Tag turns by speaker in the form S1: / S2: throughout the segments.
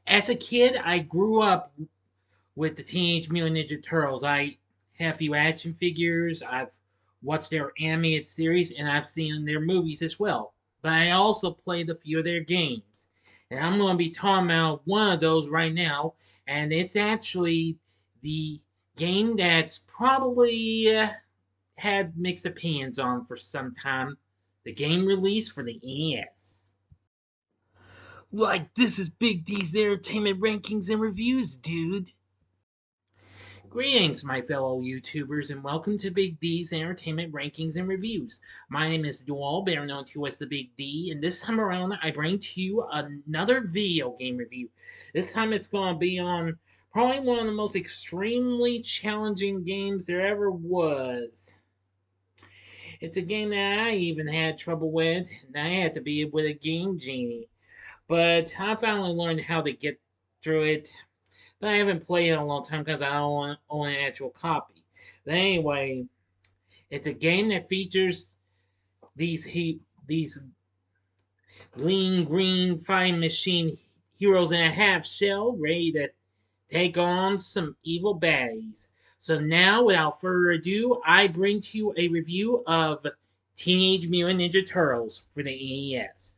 S1: As a kid, I grew up with the Teenage Mutant Ninja Turtles. I have a few action figures. I've watched their animated series, and I've seen their movies as well. But I also played a few of their games. And I'm going to be talking about one of those right now, and it's actually the game that's probably had mixed opinions on for some time. The game release for the NES. Like, this is Big D's Entertainment Rankings and Reviews, dude. Greetings, my fellow YouTubers, and welcome to Big D's Entertainment Rankings and Reviews. My name is Dual, better known to as the Big D, and this time around I bring to you another video game review. This time it's going to be on probably one of the most extremely challenging games there ever was. It's a game that I even had trouble with, and I had to be with a game genie. But I finally learned how to get through it. But I haven't played it in a long time because I don't own an actual copy. But anyway, it's a game that features these lean green fighting machine heroes in a half shell ready to take on some evil baddies. So now, without further ado, I bring to you a review of Teenage Mutant Ninja Turtles for the NES.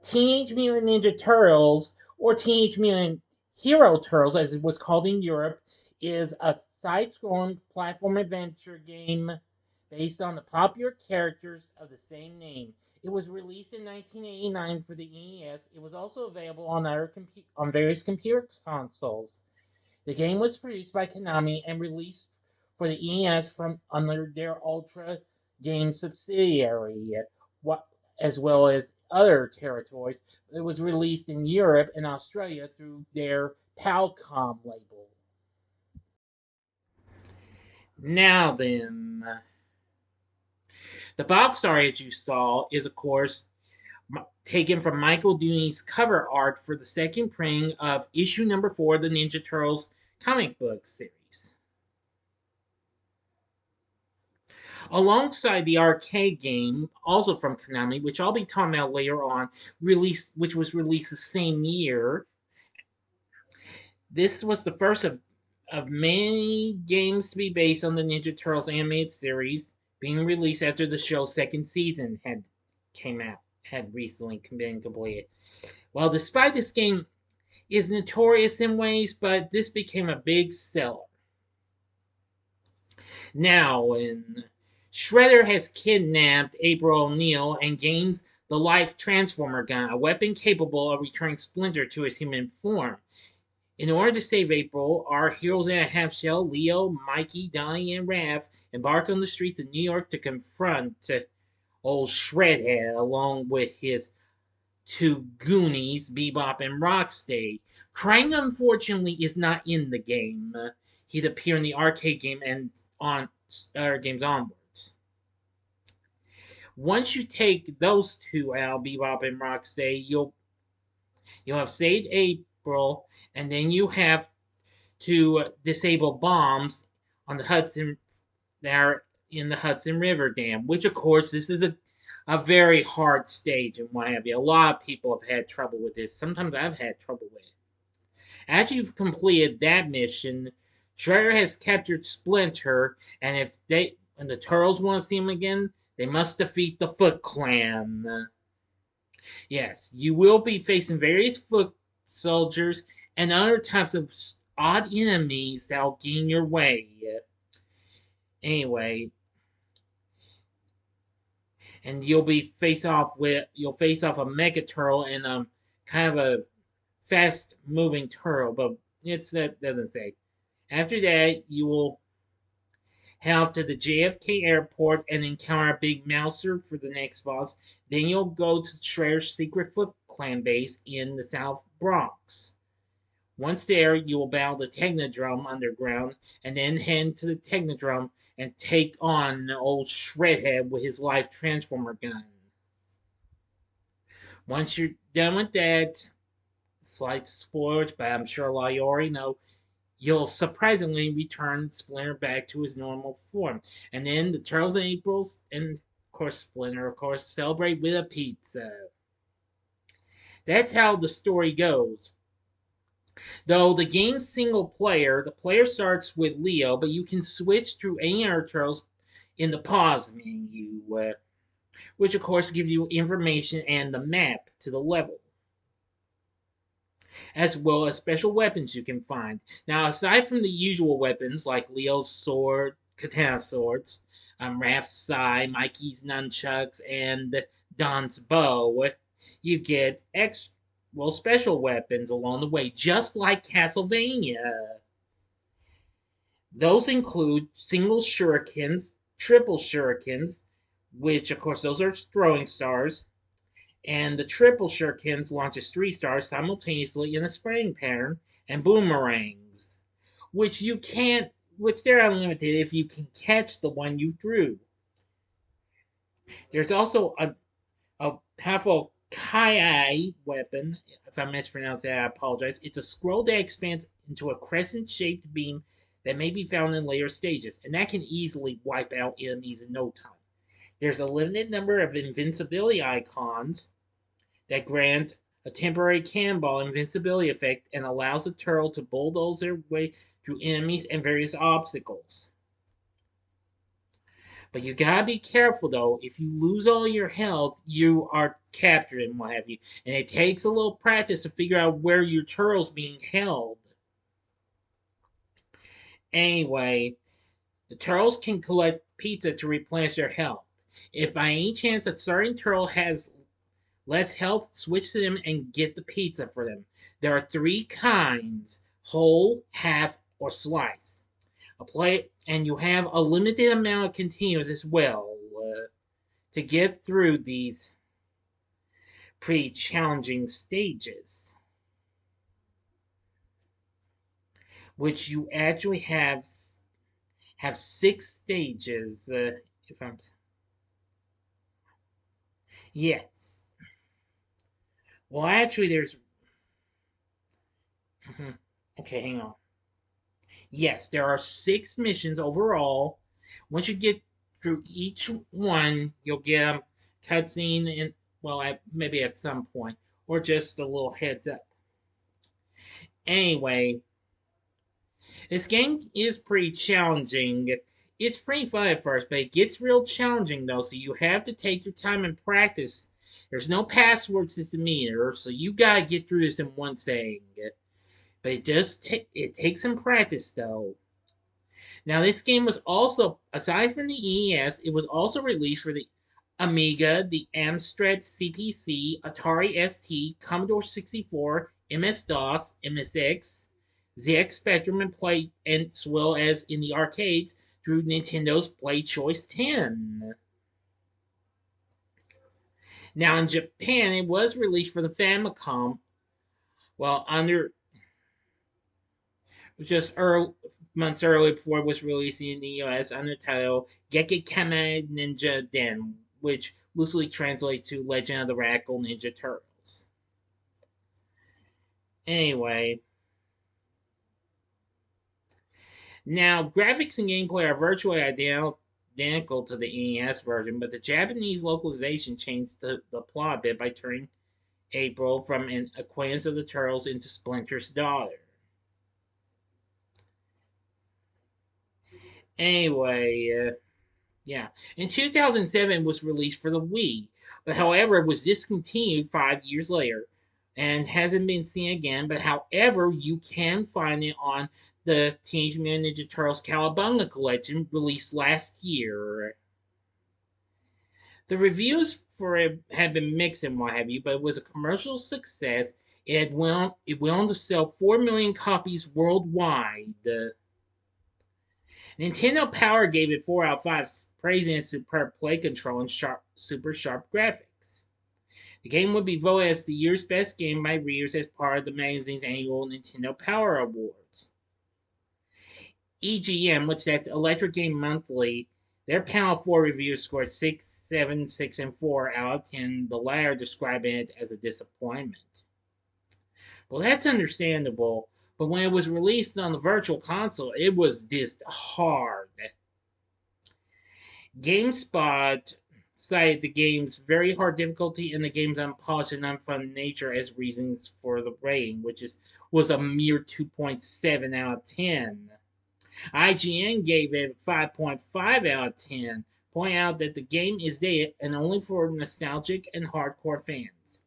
S1: Teenage Mutant Ninja Turtles, or Teenage Mutant Hero Turtles, as it was called in Europe, is a side-scrolling platform adventure game based on the popular characters of the same name. It was released in 1989 for the NES. It was also available on on various computer consoles. The game was produced by Konami and released for the NES from under their Ultra Game subsidiary, as well as other territories. It was released in Europe and Australia through their Palcom label. Now then, the box art, as you saw, is of course taken from Michael Dooney's cover art for the second printing of issue number 4 of the Ninja Turtles comic book series. Alongside the arcade game, also from Konami, which I'll be talking about later on, which was released the same year. This was the first of many games to be based on the Ninja Turtles animated series, being released after the show's second season had recently been completed. Well, despite this game is notorious in ways, but this became a big seller. Now, when Shredder has kidnapped April O'Neil and gains the Life Transformer gun, a weapon capable of returning Splinter to his human form. In order to save April, our heroes in a half shell, Leo, Mikey, Donnie, and Raph, embark on the streets of New York to confront old Shredhead along with his two Goonies, Bebop and Rocksteady. Krang, unfortunately, is not in the game. He'd appear in the arcade game and on other games onwards. Once you take those two out, Bebop and Rocksteady, you'll have saved April, and then you have to disable bombs on the Hudson that are in the Hudson River Dam, which of course this is a very hard stage and what have you. A lot of people have had trouble with this. Sometimes I've had trouble with it. After you've completed that mission, Shredder has captured Splinter, and if the Turtles want to see him again, they must defeat the Foot Clan. Yes, you will be facing various foot soldiers and other types of odd enemies that'll get in your way. Anyway, and you'll face off a Mega Turtle and kind of a fast moving turtle, but that doesn't say. After that, you will head off to the JFK airport and encounter a big mouser for the next boss. Then you'll go to Shredder's secret Foot Clan base in the South Bronx. Once there, you will battle the Technodrome underground, and then head to the Technodrome and take on old Shredhead with his Life Transformer gun. Once you're done with that, slight spoilers, but I'm sure a lot of you already know, you'll surprisingly return Splinter back to his normal form. And then the Turtles and Aprils, and of course Splinter, of course, celebrate with a pizza. That's how the story goes. Though the game's single player, the player starts with Leo, but you can switch through any other turtles in the pause menu, which of course gives you information and the map to the level, as well as special weapons you can find. Now, aside from the usual weapons like Leo's sword, katana swords, Raph's sai, Mikey's nunchucks, and Don's bow, you get special weapons along the way, just like Castlevania. Those include single shurikens, triple shurikens, which of course those are throwing stars, and the triple shurikens launches 3 stars simultaneously in a spraying pattern, and boomerangs, which you can't, which they're unlimited if you can catch the one you threw. There's also a powerful Kai weapon. If I mispronounce that, I apologize. It's a scroll that expands into a crescent-shaped beam that may be found in later stages, and that can easily wipe out enemies in no time. There's a limited number of invincibility icons that grant a temporary cannonball invincibility effect and allows the turtle to bulldoze their way through enemies and various obstacles. But you gotta be careful though. If you lose all your health, you are captured and what have you. And it takes a little practice to figure out where your turtle's being held. Anyway, the turtles can collect pizza to replenish their health. If by any chance a certain turtle has less health, switch to them and get the pizza for them. There are 3 kinds: whole, half, or slice. And you have a limited amount of continues as well to get through these pretty challenging stages, which you actually have 6 stages. If I'm Yes. Well, actually, there's. Mhm. Okay, hang on. Yes, there are 6 missions overall. Once you get through each one, you'll get a cutscene, and well, maybe at some point, or just a little heads up. Anyway, this game is pretty challenging. It's pretty fun at first, but it gets real challenging though, so you have to take your time and practice. There's no password system either, so you gotta get through this in one sitting. But it takes some practice though. Now, this game was also, aside from the EES, it was also released for the Amiga, the Amstrad CPC, Atari ST, Commodore 64, MS-DOS, MSX, ZX Spectrum, and Play, as well as in the arcades through Nintendo's Play Choice 10. Now, in Japan, it was released for the Famicom, well, under just months early before it was released in the US under the title Gekikame Ninja Den, which loosely translates to Legend of the Radical Ninja Turtles. Anyway, now graphics and gameplay are virtually identical to the NES version, but the Japanese localization changed the plot a bit by turning April from an acquaintance of the Turtles into Splinter's daughter. Anyway, yeah. In 2007, it was released for the Wii, but however, it was discontinued 5 years later and hasn't been seen again. But however, you can find it on the Teenage Mutant Ninja Turtles Cowabunga collection released last year. The reviews for it have been mixed and what have you, but it was a commercial success. It went on to sell 4 million copies worldwide. Nintendo Power gave it 4 out of 5, praising its superb play control and super sharp graphics. The game would be voted as the year's best game by readers as part of the magazine's annual Nintendo Power Awards. EGM, which that's Electric Game Monthly, their panel 4 reviewers scored 6, 7, 6, and 4 out of 10, the latter describing it as a disappointment. Well, that's understandable, but when it was released on the Virtual Console, it was just hard. GameSpot cited the game's very hard difficulty and the game's unpolished and unfun nature as reasons for the rating, was a mere 2.7 out of 10. IGN gave it 5.5 out of 10, pointing out that the game is dated and only for nostalgic and hardcore fans,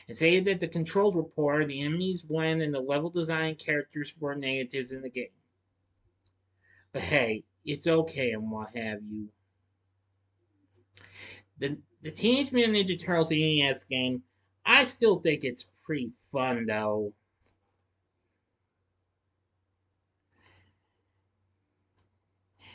S1: and saying that the controls were poor, the enemies bland, and the level design and characters were negatives in the game. But hey, it's okay and what have you. The Teenage Mutant Ninja Turtles NES game, I still think it's pretty fun though.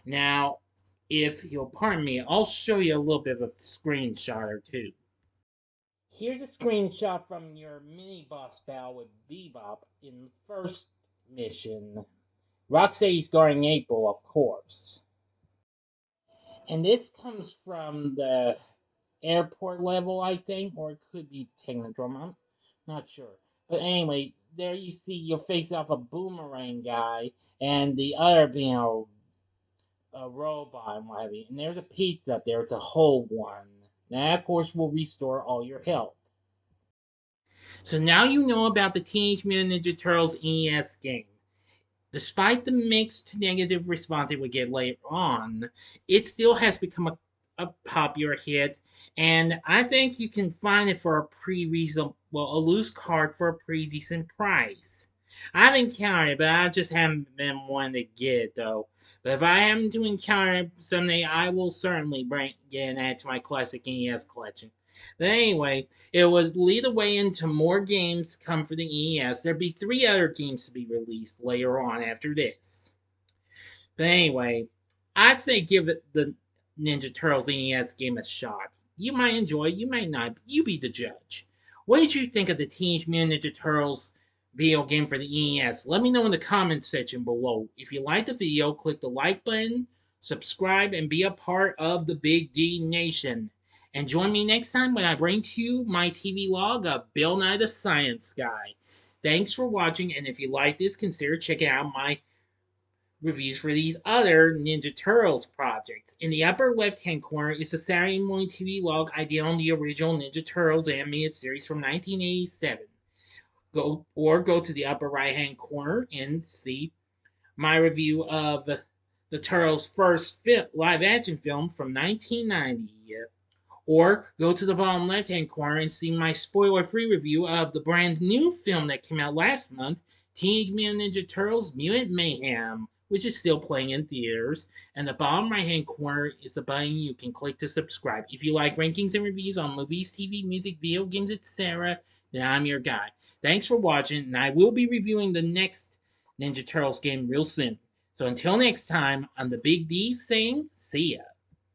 S1: Now, if you'll pardon me, I'll show you a little bit of a screenshot or two. Here's a screenshot from your mini boss battle with Bebop in the first mission. Rocksteady's guarding April, of course. And this comes from the airport level, I think, or it could be Technodrome. I'm not sure. But anyway, there you see you face off a boomerang guy and the other being a robot and what have you. And there's a pizza up there. It's a whole one. That, of course, will restore all your health. So now you know about the Teenage Mutant Ninja Turtles NES game. Despite the mixed negative response it would get later on, it still has become a popular hit, and I think you can find it for a a loose card for a pretty decent price. I haven't encountered it, but I just haven't been one to get it though. But if I happen to encounter it someday, I will certainly get an add to my classic NES collection. But anyway, it would lead the way into more games to come for the NES. There'd be 3 other games to be released later on after this. But anyway, I'd say give it the Ninja Turtles NES game a shot. You might enjoy it, you might not, but you be the judge. What did you think of the Teenage Mutant Ninja Turtles video game for the NES? Let me know in the comments section below. If you liked the video, click the like button, subscribe, and be a part of the Big D Nation. And join me next time when I bring to you my TV log of Bill Nye the Science Guy. Thanks for watching, and if you like this, consider checking out my reviews for these other Ninja Turtles projects. In the upper left-hand corner is the Saturday morning TV log I did on the original Ninja Turtles animated series from 1987. Go to the upper right-hand corner and see my review of the Turtles' first live-action film from 1990. Or go to the bottom left-hand corner and see my spoiler-free review of the brand new film that came out last month, Teenage Mutant Ninja Turtles Mutant Mayhem, which is still playing in theaters. And the bottom right-hand corner is the button you can click to subscribe. If you like rankings and reviews on movies, TV, music, video games, etc., then I'm your guy. Thanks for watching, and I will be reviewing the next Ninja Turtles game real soon. So until next time, I'm the Big D saying, see ya.